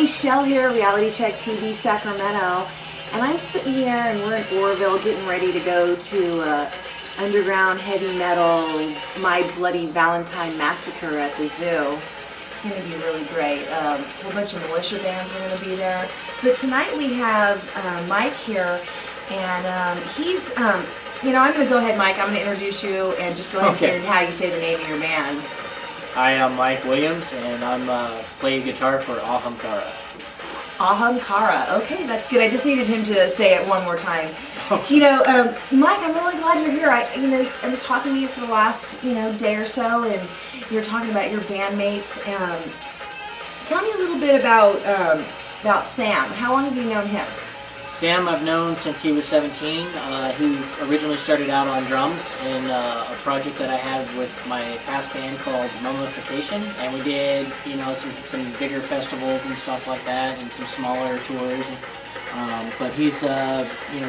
Shell here, Reality Check TV Sacramento, and I'm sitting here and we're in Oroville getting ready to go to underground heavy metal My Bloody Valentine Massacre at the zoo. It's going to be really great. A whole bunch of militia bands are going to be there. But tonight we have Mike here, and he's, you know, I'm going to go ahead, Mike, I'm going to introduce you and just go ahead and say how you say the name of your band. Hi, I'm Mike Williams, and I'm playing guitar for Ahamkara. Ahamkara. Okay, that's good. I just needed him to say it one more time. You know, Mike, I'm really glad you're here. I was talking to you for the last, day or so, and you're talking about your bandmates. Tell me a little bit about Sam. How long have you known him? Sam I've known since he was 17. He originally started out on drums in a project that I had with my past band called Mummification, and we did, some bigger festivals and stuff like that, and some smaller tours. But he's,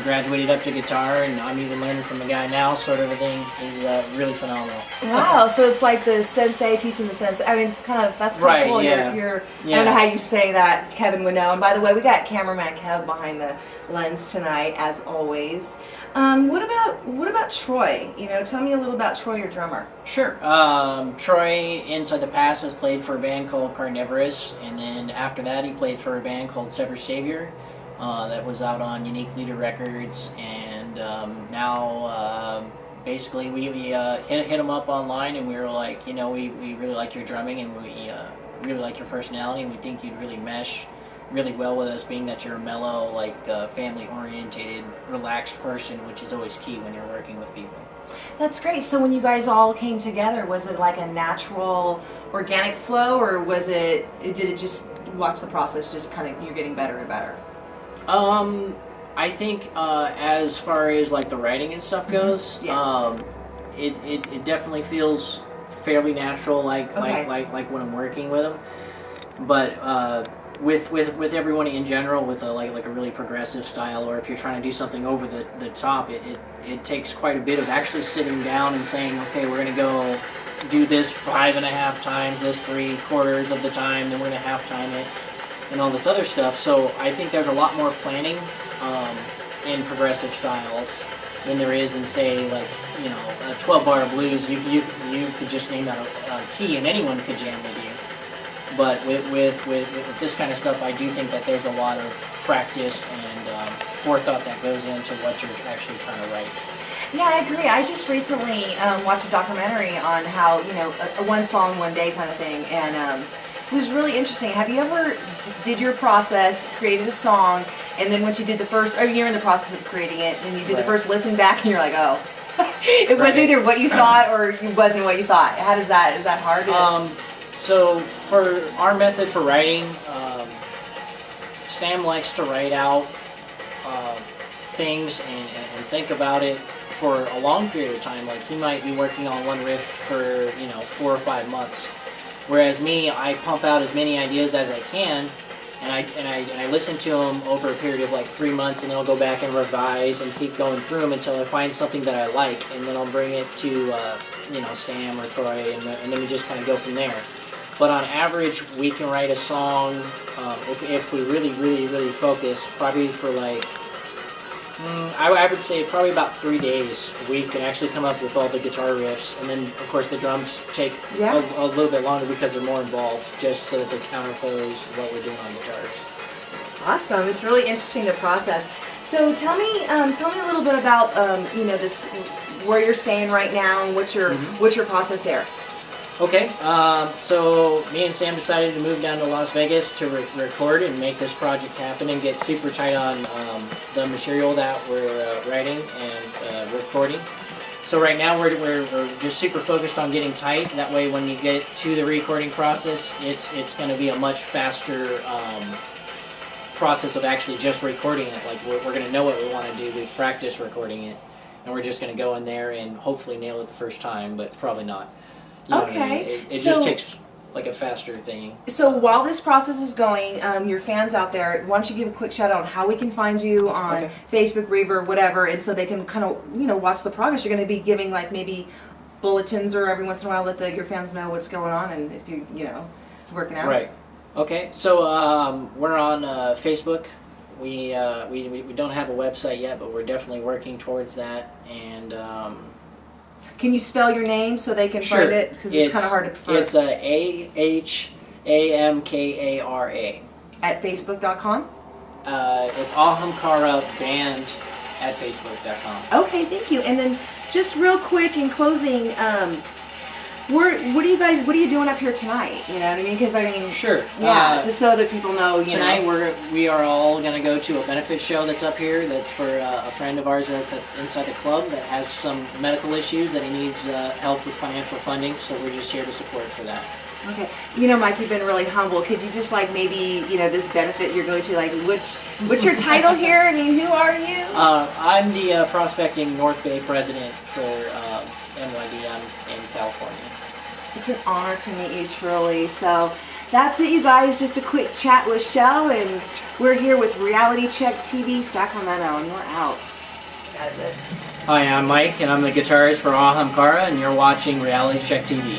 graduated up to guitar, and I'm even learning from the guy now, sort of a thing. He's really phenomenal. Wow, so it's like the sensei teaching the sensei. I mean, it's kind of, that's kind of cool. Yeah. I don't know how you say that. Kevin would know. And by the way, we got cameraman Kev behind the lens tonight, as always. What about Troy? Tell me a little about Troy, your drummer. Sure. Troy, inside the past, has played for a band called Carnivorous, and then after that he played for a band called Sever Savior. That was out on Unique Leader Records, and now basically we hit him up online, and we were like, we really like your drumming, and we really like your personality, and we think you'd really mesh really well with us, being that you're a mellow, family-orientated, relaxed person, which is always key when you're working with people. That's great. So when you guys all came together, was it like a natural, organic flow, or did it just watch the process, just kind of you're getting better and better? I think as far as like the writing and stuff goes, it definitely feels fairly natural, like when I'm working with them. But with everyone in general, with a really progressive style, or if you're trying to do something over the top, it takes quite a bit of actually sitting down and saying, okay, we're gonna go do this 5.5 times, this 3/4 of the time, then we're gonna half time it, and all this other stuff. So I think there's a lot more planning in progressive styles than there is in, say, a 12-bar blues. You could just name out a key and anyone could jam with you. But with this kind of stuff, I do think that there's a lot of practice and forethought that goes into what you're actually trying to write. Yeah, I agree. I just recently watched a documentary on how, a one song, one day kind of thing, and it was really interesting. Have you ever did your process, created a song, and then once you did the first, or you're in the process of creating it, and you did the first listen back, and you're like, oh, it was either what you thought or it wasn't what you thought. How does that, is that hard? So for our method for writing, Sam likes to write out things and think about it for a long period of time. Like, he might be working on one riff for 4 or 5 months. Whereas me, I pump out as many ideas as I can, and I listen to them over a period of 3 months, and then I'll go back and revise and keep going through them until I find something that I like, and then I'll bring it to Sam or Troy, and then we just kind of go from there. But on average, we can write a song if we really focus, probably for I would say probably about 3 days. We can actually come up with all the guitar riffs, and then of course the drums take a little bit longer because they're more involved, just so that they counterpose what we're doing on guitars. Awesome! It's really interesting, the process. So tell me a little bit about this, where you're staying right now, and what's your process there. Okay, so me and Sam decided to move down to Las Vegas to record and make this project happen and get super tight on the material that we're writing and recording. So right now we're just super focused on getting tight. That way when you get to the recording process, it's going to be a much faster process of actually just recording it. Like, we're going to know what we want to do. We've practiced recording it, and we're just going to go in there and hopefully nail it the first time, but probably not. Okay. I mean? It just takes a faster thing. So while this process is going, your fans out there, why don't you give a quick shout out on how we can find you on Facebook, Reverb, whatever, and so they can kind of watch the progress. You're going to be giving maybe bulletins or every once in a while let your fans know what's going on and if it's working out. Right. Okay, so we're on Facebook. We don't have a website yet, but we're definitely working towards that. And can you spell your name so they can sure. find it? Because it's kind of hard to prefer. It's Ahamkara. At Facebook.com? It's Ahamkara Band at Facebook.com. Okay, thank you. And then just real quick in closing, what are you doing up here tonight? You know what I mean? Because I mean, sure. Yeah, just so that people know. Tonight we are all going to go to a benefit show that's up here. That's for a friend of ours that's inside the club that has some medical issues that he needs help with financial funding. So we're just here to support for that. Okay. You know, Mike, you've been really humble. Could you just maybe, this benefit you're going to, what's your title here? I mean, who are you? I'm the Prospecting North Bay president for NYDM in California. It's an honor to meet you, truly. So that's it, you guys. Just a quick chat with Shell, and we're here with Reality Check TV Sacramento, and we're out. Hi, I'm Mike, and I'm the guitarist for Ahamkara, and you're watching Reality Check TV.